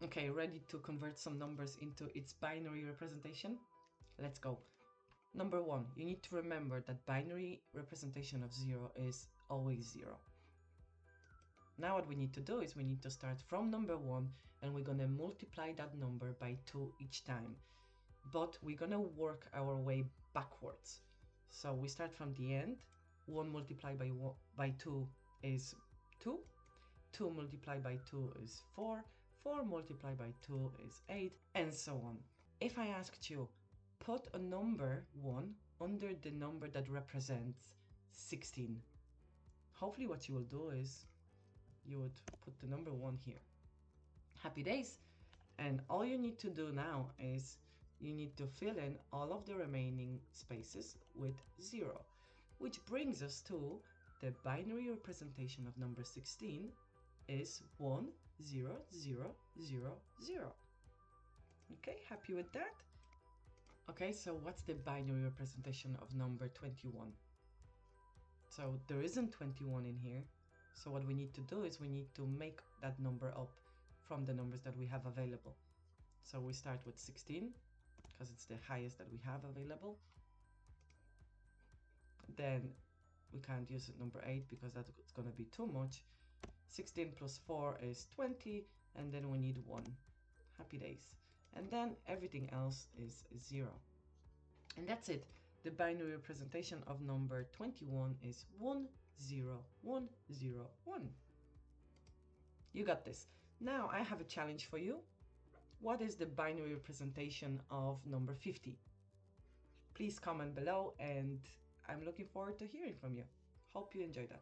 Okay, ready to convert some numbers into its binary representation? Let's go. Number one, you need to remember that binary representation of 0 is always 0. Now what we need to do is we need to start from number 1 and we're going to multiply that number by 2 each time. But we're going to work our way backwards. So we start from the end. 1 multiplied by 2 is 2. 2 multiplied by 2 is 4. 4 multiplied by 2 is 8, and so on. If I asked you, put a number 1 under the number that represents 16, hopefully what you will do is you would put the number 1 here. Happy days! And all you need to do now is you need to fill in all of the remaining spaces with 0, which brings us to the binary representation of number 16 is 1, 0, 0, 0, 0. Okay, happy with that? Okay, so what's the binary representation of number 21? So there isn't 21 in here. So what we need to do is we need to make that number up from the numbers that we have available. So we start with 16 because it's the highest that we have available. Then we can't use number 8 because that's going to be too much. 16 plus 4 is 20, and then we need 1. Happy days. And then everything else is 0. And that's it. The binary representation of number 21 is 1, 0, 1, 0, 1. You got this. Now I have a challenge for you. What is the binary representation of number 50? Please comment below, and I'm looking forward to hearing from you. Hope you enjoyed that.